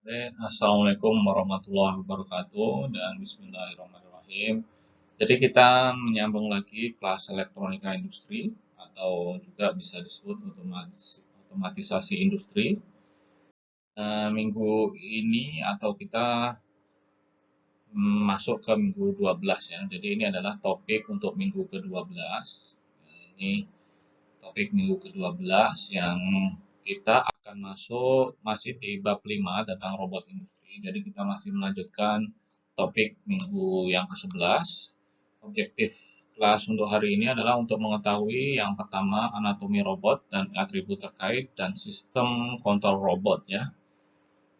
Assalamualaikum warahmatullahi wabarakatuh dan bismillahirrahmanirrahim. Jadi kita menyambung lagi kelas elektronika industri atau juga bisa disebut otomatisasi industri. Minggu ini atau kita masuk ke minggu 12 ya. Jadi ini adalah topik untuk minggu ke-12. Ini topik minggu ke-12 yang kita akan masuk masih di bab 5 tentang robot industri. Jadi kita masih melanjutkan topik minggu yang ke-11. Objektif kelas untuk hari ini adalah untuk mengetahui yang pertama anatomi robot dan atribut terkait dan sistem kontrol robot ya.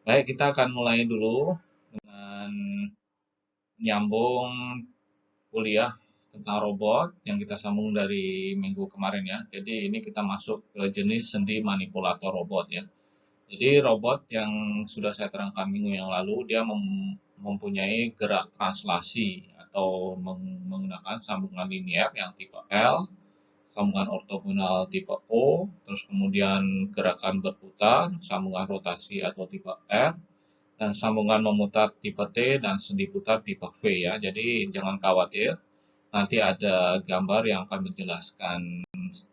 Baik, kita akan mulai dulu dengan menyambung kuliah tentang robot yang kita sambung dari minggu kemarin ya. Jadi ini kita masuk ke jenis sendi manipulator robot ya. Jadi robot yang sudah saya terangkan minggu yang lalu dia mempunyai gerak translasi atau menggunakan sambungan linear yang tipe L, sambungan ortogonal tipe O, terus kemudian gerakan berputar, sambungan rotasi atau tipe R, dan sambungan memutar tipe T dan sendi putar tipe V ya. Jadi jangan khawatir, nanti ada gambar yang akan menjelaskan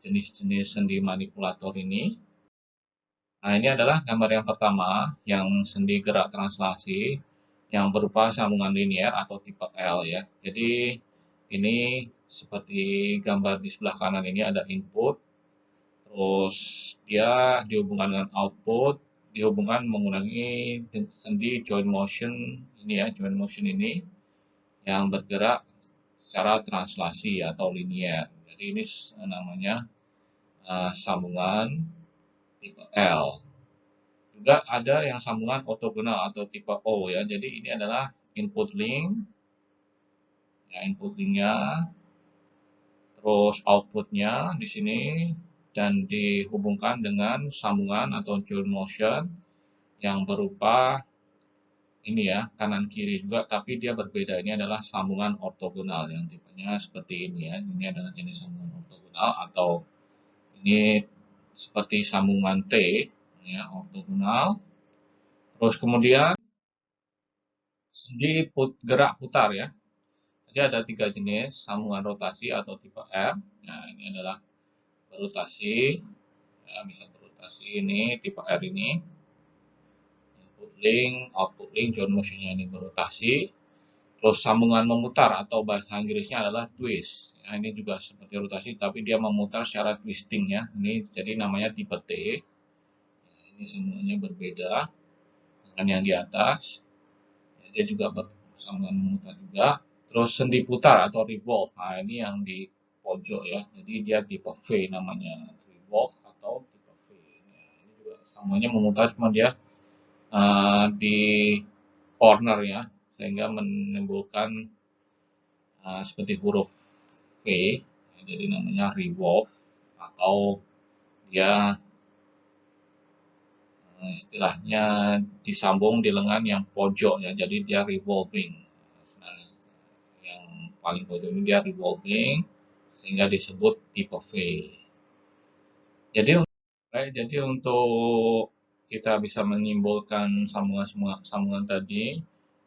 jenis-jenis sendi manipulator ini. Nah, ini adalah gambar yang pertama, yang sendi gerak translasi yang berupa sambungan linear atau tipe L ya. Jadi ini seperti gambar di sebelah kanan ini ada input, terus dia dihubungkan dengan output, dihubungkan menggunakan sendi joint motion ini ya, joint motion ini yang bergerak secara translasi atau linear. Jadi ini namanya sambungan tipe L. Juga ada yang sambungan ortogonal atau tipe O ya. Jadi ini adalah input link, ya input linknya, terus outputnya di sini dan dihubungkan dengan sambungan atau joint motion yang berupa ini ya kanan kiri juga, tapi dia berbeda. Ini adalah sambungan ortogonal yang tipenya seperti ini ya. Ini adalah jenis sambungan ortogonal atau ini seperti sambungan T ya, ortogonal. Terus kemudian di gerak putar ya. Jadi ada tiga jenis sambungan rotasi atau tipe R. Nah, ini adalah berotasi, ya, bisa berotasi ini tipe R ini. Input link, output link, joint motionnya ini berotasi. Terus sambungan memutar atau bahasa Inggrisnya adalah twist. Nah, ini juga seperti rotasi, tapi dia memutar secara twisting ya. Ini jadi namanya tipe T. Nah, ini semuanya berbeda dengan yang di atas. Dia juga bersambungan memutar juga. Terus sendi putar atau revolve. Nah, ini yang di pojok ya. Jadi dia tipe V namanya, revolve atau tipe V. Nah, ini juga semuanya memutar, cuma dia di corner ya, sehingga menimbulkan seperti huruf V. Nah, jadi namanya revolve atau dia istilahnya disambung di lengan yang pojok ya. Jadi dia revolving. Nah, yang paling pojok ini dia revolving sehingga disebut tipe V. Jadi untuk kita bisa menyimpulkan sambungan tadi,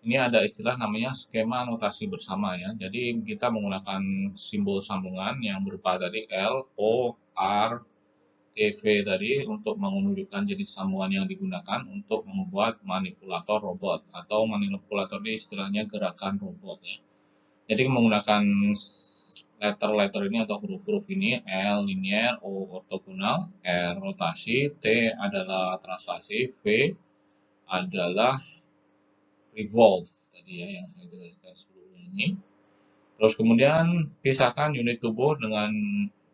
ini ada istilah namanya skema notasi bersama ya. Jadi kita menggunakan simbol sambungan yang berupa tadi L, O, R, T, V tadi untuk menunjukkan jenis sambungan yang digunakan untuk membuat manipulator robot atau manipulator ini istilahnya gerakan robot ya. Jadi menggunakan letter-letter ini atau huruf-huruf ini, L linear, O ortogonal, R rotasi, T adalah translasi, V adalah revolve tadi ya yang saya jelaskan sebelumnya ini. Terus kemudian pisahkan unit tubuh dengan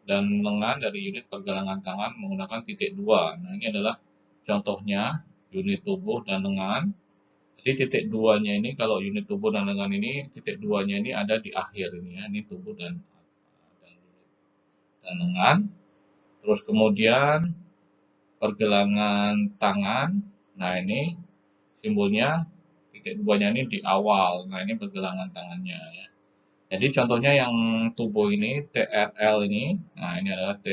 dan lengan dari unit pergelangan tangan menggunakan titik 2. Nah, ini adalah contohnya unit tubuh dan lengan. Jadi titik 2-nya ini kalau unit tubuh dan lengan ini titik 2-nya ini ada di akhir ini ya, ini tubuh dan lengan. Terus kemudian pergelangan tangan. Nah, ini simbolnya titik 2-nya ini di awal. Nah, ini pergelangan tangannya ya. Jadi contohnya yang tubuh ini TRL ini. Nah, ini adalah T,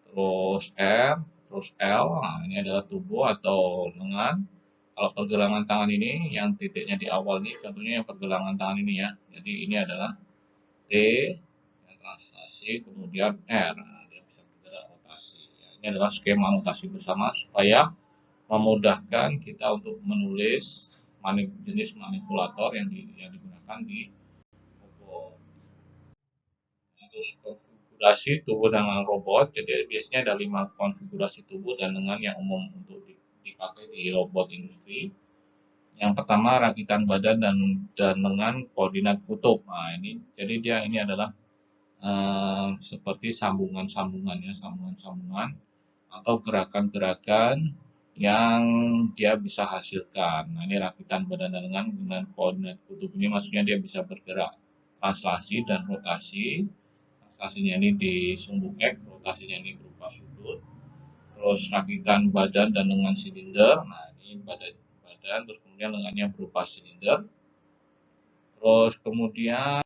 terus R, terus L. Nah, ini adalah tubuh atau lengan. Kalau pergelangan tangan ini yang titiknya di awal ini, contohnya yang pergelangan tangan ini ya. Jadi ini adalah T, yang translasi, kemudian R. Nah, dia bisa bergerak rotasi. Ya, ini adalah skema notasi bersama supaya memudahkan kita untuk menulis jenis manipulator yang digunakan di robot. Terus konfigurasi tubuh dengan robot, jadi biasanya ada 5 konfigurasi tubuh dan lengan yang umum untuk dipakai di robot industri. Yang pertama rakitan badan dan lengan koordinat kutub. Nah, jadi dia ini adalah seperti sambungan-sambungan ya, sambungan-sambungan atau gerakan-gerakan yang dia bisa hasilkan. Nah, ini rakitan badan dan lengan dengan koordinat kutub ini maksudnya dia bisa bergerak translasi dan rotasi. Translasinya ini di sumbu X, rotasinya ini berupa sudut. Terus rakitan badan dan lengan silinder. Nah, ini badan terus kemudian lengannya berupa silinder. Terus kemudian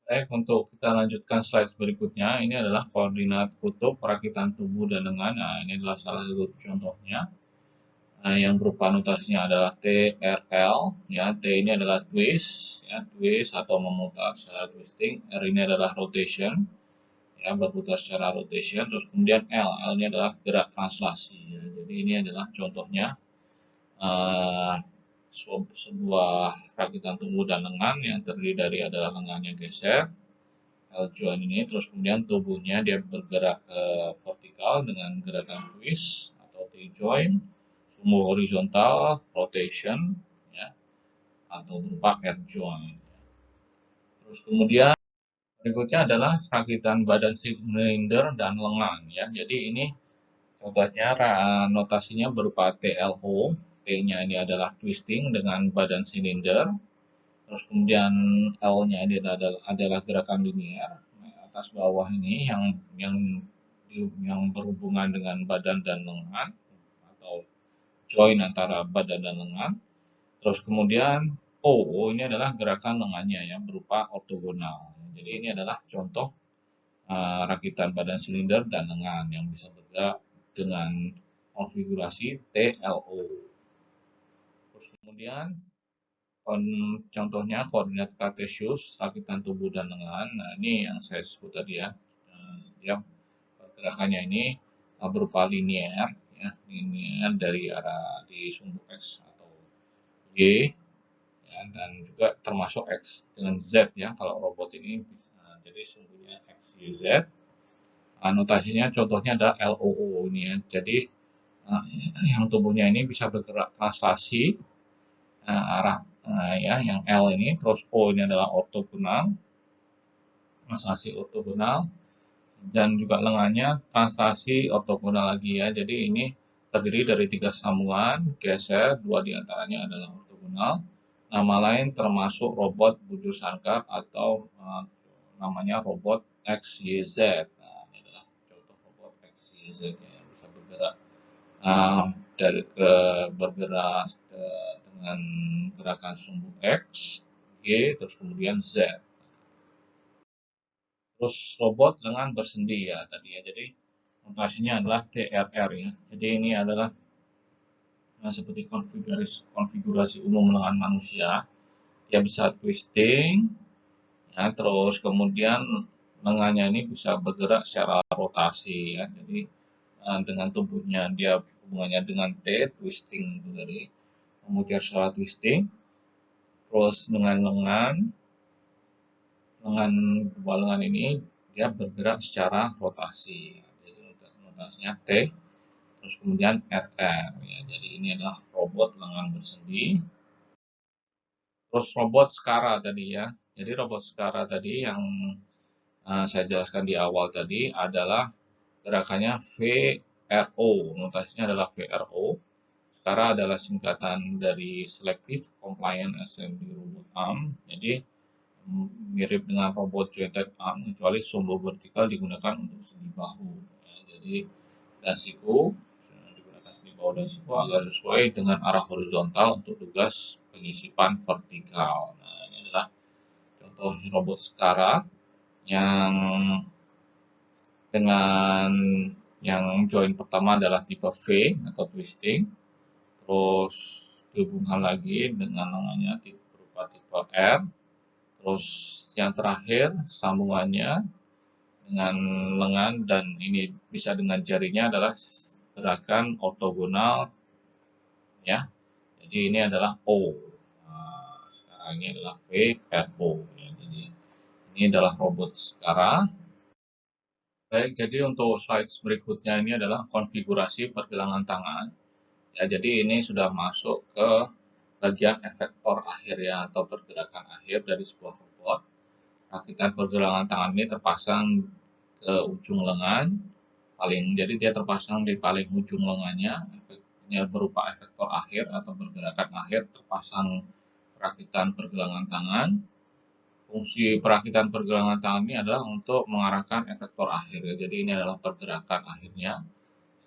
baik, untuk kita lanjutkan slide berikutnya, ini adalah koordinat kutub perakitan tubuh dan lengan. Nah, ini adalah salah satu contohnya. Nah, yang berupa notasinya adalah TRL, ya. T ini adalah twist, ya, twist atau memutar secara twisting. R ini adalah rotation, ya, berputar secara rotation. Terus kemudian L ini adalah gerak translasi. Ya. Jadi ini adalah contohnya uh, sebuah rakitan tubuh dan lengan yang terdiri dari adalah lengannya geser, L joint ini, terus kemudian tubuhnya dia bergerak vertikal dengan gerakan twist atau T joint, sumbu horizontal rotation, ya, atau berupa R joint. Terus kemudian berikutnya adalah rakitan badan silinder dan lengan, ya. Jadi ini contohnya notasinya berupa TLO. T-nya ini adalah twisting dengan badan silinder. Terus kemudian L-nya ini adalah gerakan linear. Nah, atas bawah ini yang berhubungan dengan badan dan lengan atau join antara badan dan lengan. Terus kemudian O ini adalah gerakan lengannya yang berupa ortogonal. Jadi ini adalah contoh rakitan badan silinder dan lengan yang bisa bergerak dengan konfigurasi TLO. Terus kemudian contohnya koordinat kartesius, rakitan tubuh dan lengan. Nah, ini yang saya sebut tadi ya. Dia pergerakannya ini berupa linear, ya, linear dari arah di sumbu X atau Y, ya, dan juga termasuk X dengan Z ya. Kalau robot ini jadi sumbunya X, Y, Z. Notasinya contohnya ada LOO ini ya. Jadi yang tubuhnya ini bisa bergerak translasi arah ya, yang L ini, terus O ini adalah ortogonal, translasi ortogonal, dan juga lengannya translasi ortogonal lagi ya. Jadi ini terdiri dari 3 sambungan, geser, 2 diantaranya adalah ortogonal. Nama lain termasuk robot bujur sangkar atau namanya robot XYZ. Nah, ini adalah contoh robot XYZ yang bisa bergerak dari bergerak dengan gerakan sumbu X, Y, terus kemudian Z. Terus robot lengan bersendi ya tadi ya. Jadi notasinya adalah TRR ya. Jadi ini adalah seperti konfigurasi umum lengan manusia. Dia bisa twisting, ya, terus kemudian lengannya ini bisa bergerak secara rotasi ya. Jadi dengan tubuhnya dia hubungannya dengan T, twisting itu dari kemudian secara twisting, terus dengan lengan dua lengan ini dia bergerak secara rotasi. Jadi rotasinya T, terus kemudian RR ya. Jadi ini adalah robot lengan bersendi. Terus robot Skara tadi ya. Jadi robot Skara tadi yang saya jelaskan di awal tadi adalah gerakannya VRO. Notasinya adalah VRO. Skara adalah singkatan dari Selective Compliant Assembly Robot Arm. Jadi mirip dengan robot jointed arm, kecuali sumbu vertikal digunakan untuk sendi bahu. Ya, jadi dan siku digunakan sendi bahu dan siku agar sesuai dengan arah horizontal untuk tugas penyisipan vertikal. Nah, ini adalah contoh robot Skara yang dengan yang join pertama adalah tipe V atau twisting, terus dihubungkan lagi dengan namanya berupa tipe R, terus yang terakhir sambungannya dengan lengan dan ini bisa dengan jarinya adalah gerakan ortogonal ya. Jadi ini adalah O. Nah, sekarang ini adalah V, R, O. Ya, jadi ini adalah robot Skara. Baik, jadi untuk slide berikutnya ini adalah konfigurasi pergelangan tangan. Ya, jadi ini sudah masuk ke bagian efektor akhir ya, atau pergerakan akhir dari sebuah robot. Rakitan pergelangan tangan ini terpasang ke ujung lengan, jadi dia terpasang di paling ujung lengannya. Efeknya berupa efektor akhir atau pergerakan akhir terpasang perakitan pergelangan tangan. Fungsi perakitan pergelangan tangan ini adalah untuk mengarahkan efektor akhir. Jadi ini adalah pergerakan akhirnya.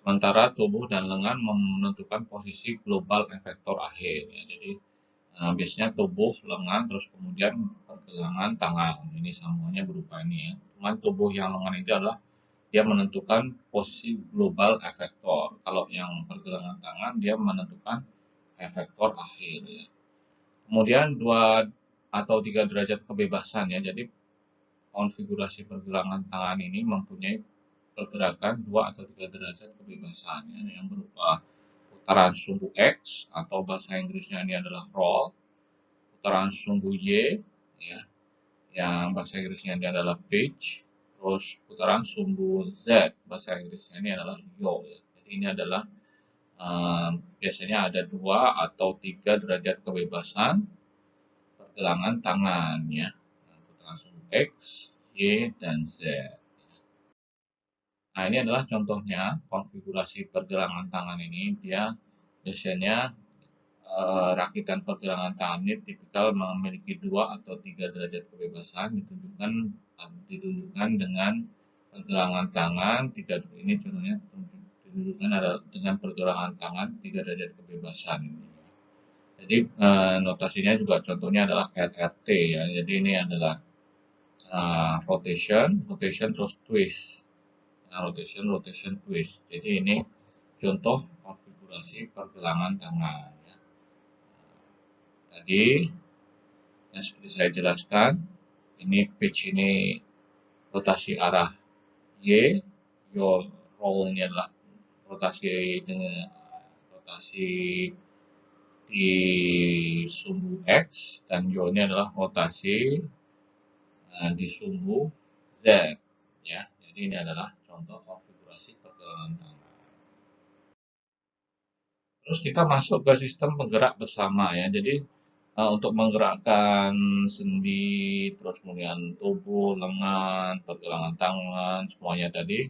Sementara tubuh dan lengan menentukan posisi global efektor akhir. Ya. Jadi biasanya tubuh, lengan, terus kemudian pergelangan tangan. Ini sambungannya berupa ini ya. Cuman tubuh yang lengan itu adalah dia menentukan posisi global efektor. Kalau yang pergelangan tangan dia menentukan efektor akhir ya. Kemudian 2 atau 3 derajat kebebasan ya. Jadi konfigurasi pergelangan tangan ini mempunyai pergerakan 2 atau 3 derajat kebebasan ya, yang berupa putaran sumbu X atau bahasa Inggrisnya ini adalah roll, putaran sumbu Y ya, yang bahasa Inggrisnya ini adalah pitch, terus putaran sumbu Z bahasa Inggrisnya ini adalah yaw ya. Jadi ini adalah biasanya ada 2 atau 3 derajat kebebasan pergelangan tangan ya. Putaran sumbu X, Y, dan Z. Nah, ini adalah contohnya konfigurasi pergelangan tangan ini. Dia biasanya rakitan pergelangan tangan ini tipikal memiliki 2 atau 3 derajat kebebasan ditunjukkan dengan pergelangan tangan 3 ini contohnya ditunjukkan dengan pergelangan tangan 3 derajat kebebasan ini. Jadi notasinya juga contohnya adalah RRT ya. Jadi ini adalah rotation terus twist. Nah, rotation twist. Jadi ini contoh konfigurasi pergelangan tangan ya. Tadi yang seperti saya jelaskan, ini pitch ini rotasi arah Y, roll ini adalah rotasi di sumbu X, dan yaw ini adalah rotasi di sumbu Z ya. Jadi ini adalah contoh konfigurasi pergelangan tangan. Terus kita masuk ke sistem penggerak bersama ya. Jadi untuk menggerakkan sendi, terus kemudian tubuh, lengan, pergelangan tangan, semuanya tadi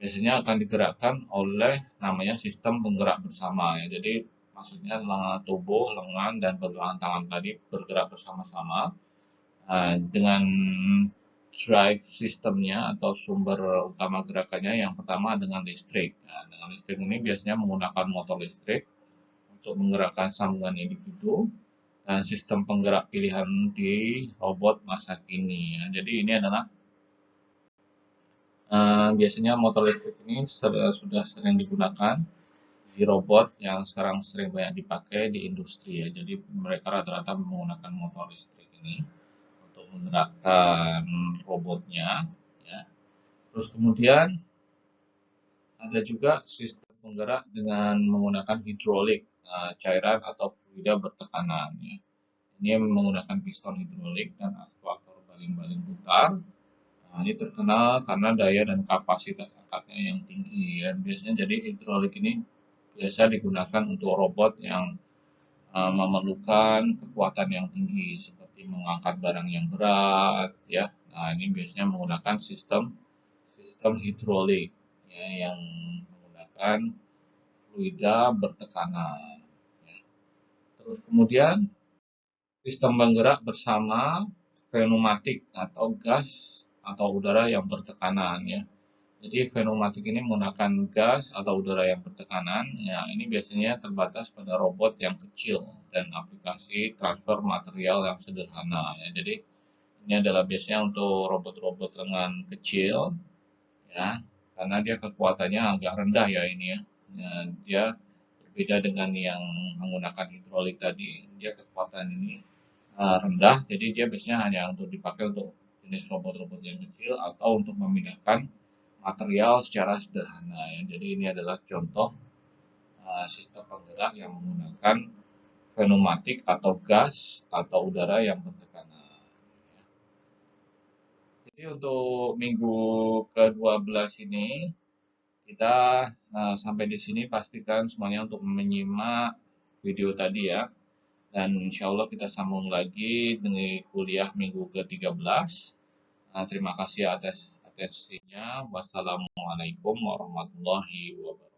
biasanya akan digerakkan oleh namanya sistem penggerak bersama ya. Jadi maksudnya tubuh, lengan, dan pergelangan tangan tadi bergerak bersama-sama dengan drive sistemnya atau sumber utama gerakannya yang pertama dengan listrik. Nah, dengan listrik ini biasanya menggunakan motor listrik untuk menggerakkan sambungan individu dan sistem penggerak pilihan di robot masa kini. Ya. Jadi ini adalah biasanya motor listrik ini sudah sering digunakan di robot yang sekarang sering banyak dipakai di industri ya. Jadi mereka rata-rata menggunakan motor listrik ini untuk menggerakkan robotnya ya. Terus kemudian ada juga sistem penggerak dengan menggunakan hidrolik, cairan atau fluida bertekanan ya. Ini menggunakan piston hidrolik dan aktuator baling-baling putar. Nah, ini terkenal karena daya dan kapasitas angkatnya yang tinggi ya. Biasanya jadi hidrolik ini biasa digunakan untuk robot yang memerlukan kekuatan yang tinggi seperti mengangkat barang yang berat ya. Nah, ini biasanya menggunakan sistem sistem hidrolik ya, yang menggunakan fluida bertekanan. Ya. Terus kemudian sistem penggerak bersama pneumatik atau gas atau udara yang bertekanan ya. Jadi pneumatik ini menggunakan gas atau udara yang bertekanan. Ya, ini biasanya terbatas pada robot yang kecil dan aplikasi transfer material yang sederhana ya. Jadi ini adalah biasanya untuk robot-robot lengan kecil ya, karena dia kekuatannya agak rendah ya ini ya. Ya, dia berbeda dengan yang menggunakan hidrolik tadi. Dia kekuatan ini rendah, jadi dia biasanya hanya untuk dipakai untuk jenis robot-robot yang kecil atau untuk memindahkan material secara sederhana ya. Jadi ini adalah contoh sistem penggerak yang menggunakan pneumatik atau gas atau udara yang bertekanan. Jadi untuk minggu ke-12 ini kita sampai di sini, pastikan semuanya untuk menyimak video tadi ya. Dan insya Allah kita sambung lagi dengan kuliah minggu ke-13. Terima kasih atas atensinya. Wassalamualaikum warahmatullahi wabarakatuh.